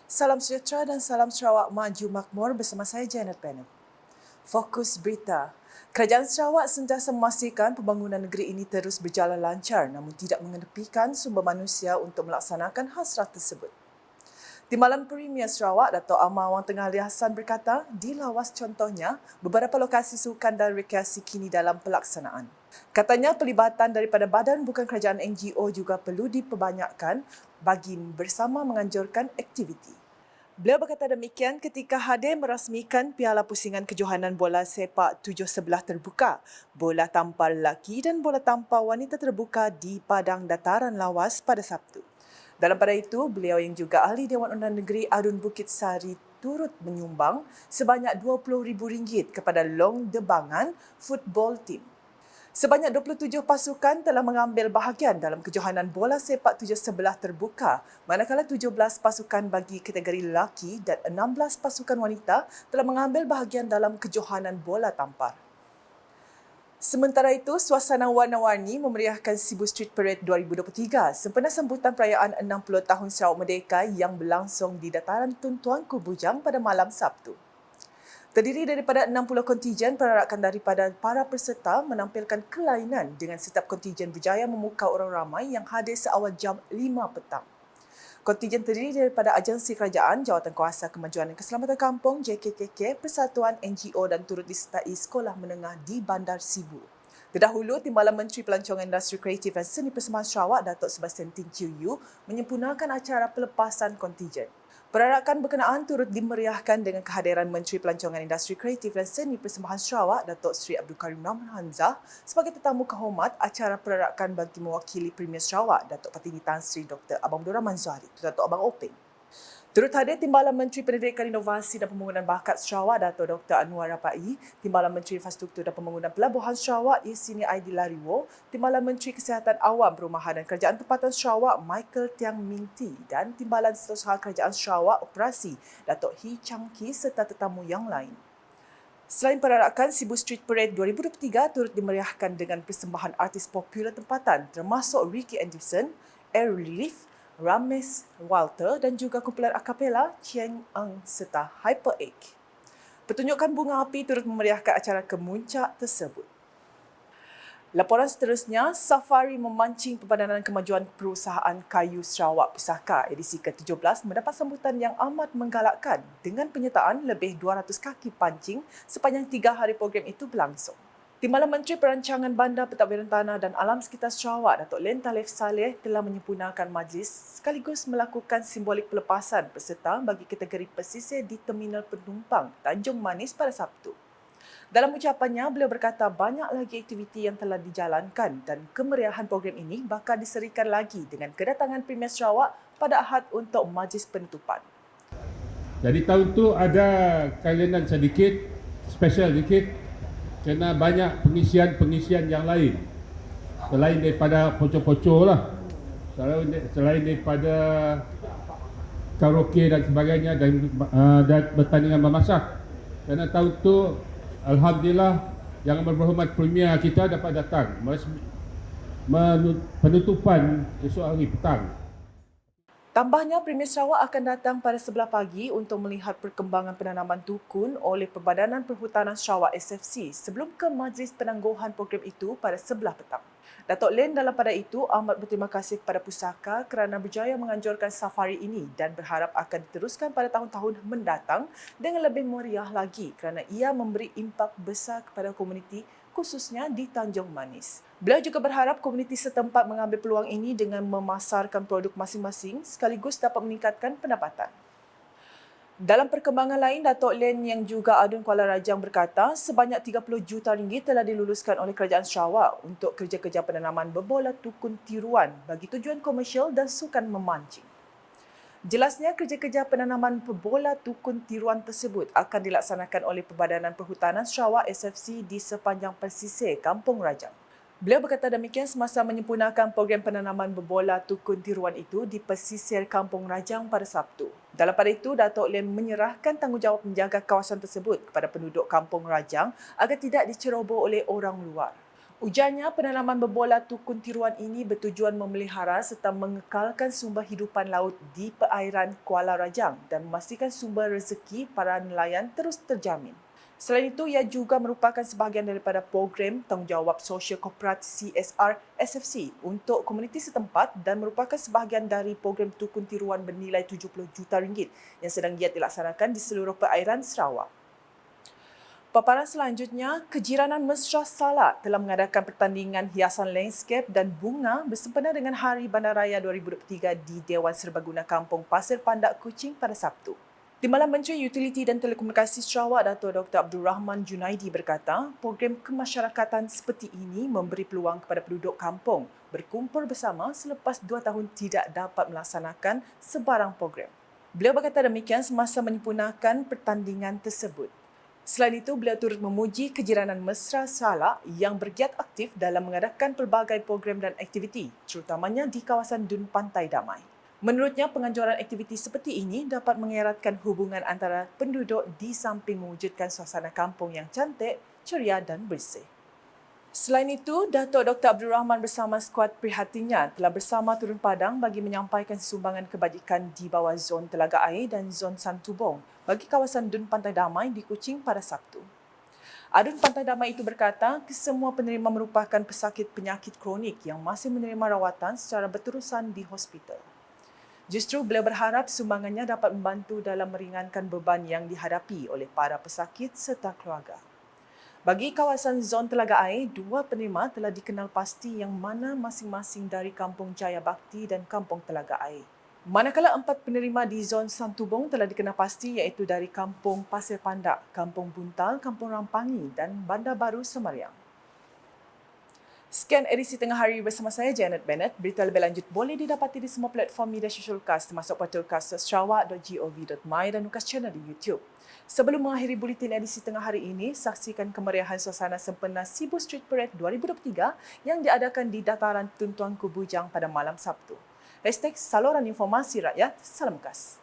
Salam sejahtera dan salam Sarawak Maju Makmur bersama saya Janet Bennett. Fokus berita. Kerajaan Sarawak sentiasa memastikan pembangunan negeri ini terus berjalan lancar namun tidak mengedepikan sumber manusia untuk melaksanakan hasrat tersebut. Timbalan Premier Sarawak, Dato' Amar Wang Tengah Ali Hassan berkata, di Lawas contohnya, beberapa lokasi sukan dan rekreasi kini dalam pelaksanaan. Katanya pelibatan daripada badan bukan kerajaan NGO juga perlu diperbanyakkan bagi bersama menganjurkan aktiviti. Beliau berkata demikian ketika hadir merasmikan Piala Pusingan Kejohanan Bola Sepak 7/11 terbuka, bola tampar lelaki dan bola tampar wanita terbuka di Padang Dataran Lawas pada Sabtu. Dalam pada itu, beliau yang juga ahli Dewan Undangan Negeri Adun Bukit Sari turut menyumbang sebanyak RM20,000 kepada Long Debangan Football Team. Sebanyak 27 pasukan telah mengambil bahagian dalam kejohanan bola sepak 7/11 terbuka, manakala 17 pasukan bagi kategori lelaki dan 16 pasukan wanita telah mengambil bahagian dalam kejohanan bola tampar. Sementara itu, suasana warna-warni memeriahkan Cebu Street Parade 2023 sempena sambutan perayaan 60 tahun Sarawak Merdeka yang berlangsung di dataran Tun Tuanku Bujang pada malam Sabtu. Terdiri daripada 60 kontijen, perarakan daripada para peserta menampilkan kelainan dengan setiap kontijen berjaya memukau orang ramai yang hadir seawal jam 5 petang. Kontijen terdiri daripada agensi kerajaan, Jawatankuasa Kemajuan dan Keselamatan Kampung, JKKK, Persatuan NGO dan turut disertai sekolah menengah di Bandar Sibu. Terdahulu, Timbalan Menteri Pelancongan Industri Kreatif dan Seni Persembahan Sarawak, Datuk Sebastian Tin Chiu Yu, menyempurnakan acara pelepasan kontijen. Perarakan berkenaan turut dimeriahkan dengan kehadiran Menteri Pelancongan Industri Kreatif dan Seni Persembahan Sarawak, Datuk Seri Abdul Karim Rahman Hamzah, sebagai tetamu kehormat acara perarakan bagi mewakili Premier Sarawak, Datuk Patini Tan Sri Dr. Abang Abdul Rahman Zuhari, Datuk Abang Openg. Turut hadir Timbalan Menteri Pendidikan Inovasi dan Pembangunan Bakat Sarawak, Datuk Dr. Anwar Rapai, Timbalan Menteri Infrastruktur dan Pembangunan Pelabuhan Sarawak, Yesini Aidil Lariwo, Timbalan Menteri Kesihatan Awam, Perumahan dan Kerajaan Tempatan Sarawak, Michael Tiang Ming Ti dan Timbalan Setiausaha Kerajaan Sarawak Operasi, Datuk Hee Chang Ki serta tetamu yang lain. Selain perarakan, Cebu Street Parade 2023 turut dimeriahkan dengan persembahan artis popular tempatan termasuk Ricky Anderson, Air Relief, Rames Walter dan juga kumpulan akapela Chiang Eng serta Hyper Egg. Pertunjukan bunga api turut memeriahkan acara kemuncak tersebut. Laporan seterusnya, Safari memancing Perbadanan Kemajuan Perusahaan Kayu Sarawak Pusaka edisi ke-17 mendapat sambutan yang amat menggalakkan dengan penyertaan lebih 200 kaki pancing sepanjang 3 hari program itu berlangsung. Timbalan Menteri Perancangan Bandar Pentadbiran Tanah dan Alam Sekitar Sarawak, Datuk Len Talif Saleh telah menyempurnakan majlis sekaligus melakukan simbolik pelepasan peserta bagi kategori pesisir di Terminal Penumpang Tanjung Manis pada Sabtu. Dalam ucapannya, beliau berkata banyak lagi aktiviti yang telah dijalankan dan kemeriahan program ini bakal diserikan lagi dengan kedatangan Premier Sarawak pada Ahad untuk majlis penutupan. Jadi tahun tu ada kelainan sedikit, special sedikit, kerana banyak pengisian yang lain selain daripada pocong-pocong lah, selain daripada karaoke dan sebagainya dan pertandingan memasak. Kerana tahun tu alhamdulillah Yang Berhormat Premier kita dapat datang penutupan esok hari petang. Tambahnya, Premier Sarawak akan datang pada sebelah pagi untuk melihat perkembangan penanaman dukun oleh Perbadanan Perhutanan Sarawak SFC sebelum ke majlis penangguhan program itu pada sebelah petang. Datuk Len dalam pada itu amat berterima kasih kepada pusaka kerana berjaya menganjurkan safari ini dan berharap akan diteruskan pada tahun-tahun mendatang dengan lebih meriah lagi kerana ia memberi impak besar kepada komuniti khususnya di Tanjung Manis. Beliau juga berharap komuniti setempat mengambil peluang ini dengan memasarkan produk masing-masing sekaligus dapat meningkatkan pendapatan. Dalam perkembangan lain, Datuk Len yang juga Adun Kuala Rajang berkata sebanyak RM30 juta telah diluluskan oleh Kerajaan Sarawak untuk kerja-kerja penanaman berbola tukun tiruan bagi tujuan komersial dan sukan memancing. Jelasnya, kerja-kerja penanaman bola tukun tiruan tersebut akan dilaksanakan oleh Perbadanan Perhutanan Sarawak SFC di sepanjang pesisir Kampung Rajang. Beliau berkata demikian semasa menyempurnakan program penanaman berbola tukun tiruan itu di pesisir Kampung Rajang pada Sabtu. Dalam pada itu, Datuk Len menyerahkan tanggungjawab menjaga kawasan tersebut kepada penduduk Kampung Rajang agar tidak diceroboh oleh orang luar. Ujarnya, penanaman berbola tukun tiruan ini bertujuan memelihara serta mengekalkan sumber hidupan laut di perairan Kuala Rajang dan memastikan sumber rezeki para nelayan terus terjamin. Selain itu, ia juga merupakan sebahagian daripada program Tanggungjawab Sosial Kooperatif CSR SFC untuk komuniti setempat dan merupakan sebahagian dari program tukun tiruan bernilai RM70 juta yang sedang giat dilaksanakan di seluruh perairan Sarawak. Paparan selanjutnya, Kejiranan Mesra Salak telah mengadakan pertandingan hiasan landscape dan bunga bersempena dengan Hari Bandaraya 2023 di Dewan Serbaguna Kampung Pasir Pandak, Kuching pada Sabtu. Timbalan Menteri Utiliti dan Telekomunikasi Sarawak, Dato' Dr. Abdul Rahman Junaidi berkata, program kemasyarakatan seperti ini memberi peluang kepada penduduk kampung berkumpul bersama selepas 2 tahun tidak dapat melaksanakan sebarang program. Beliau berkata demikian semasa menyempurnakan pertandingan tersebut. Selain itu, beliau turut memuji Kejiranan Mesra Salak yang bergiat aktif dalam mengadakan pelbagai program dan aktiviti, terutamanya di kawasan Dun Pantai Damai. Menurutnya, penganjuran aktiviti seperti ini dapat mengeratkan hubungan antara penduduk di samping mewujudkan suasana kampung yang cantik, ceria dan bersih. Selain itu, Dato' Dr. Abdul Rahman bersama skuad prihatinnya telah bersama turun padang bagi menyampaikan sumbangan kebajikan di bawah zon Telaga Air dan zon Santubong bagi kawasan Dun Pantai Damai di Kuching pada Sabtu. Adun Pantai Damai itu berkata, kesemua penerima merupakan pesakit penyakit kronik yang masih menerima rawatan secara berterusan di hospital. Justru beliau berharap sumbangannya dapat membantu dalam meringankan beban yang dihadapi oleh para pesakit serta keluarga. Bagi kawasan zon Telaga Air, 2 penerima telah dikenal pasti yang mana masing-masing dari Kampung Jaya Bakti dan Kampung Telaga Air. Manakala 4 penerima di zon Santubong telah dikenal pasti iaitu dari Kampung Pasir Pandak, Kampung Buntal, Kampung Rampangi dan Bandar Baru Semariang. Sekian edisi Tengah Hari bersama saya, Janet Bennett. Berita lebih lanjut boleh didapati di semua platform media sosial KAS termasuk portal kas.sarawak.gov.my dan UKAS Channel di YouTube. Sebelum mengakhiri buletin edisi Tengah Hari ini, saksikan kemeriahan suasana sempena Sibu Street Parade 2023 yang diadakan di dataran Tun Tuanku Bujang pada malam Sabtu. #Saluran Informasi Rakyat, salam KAS.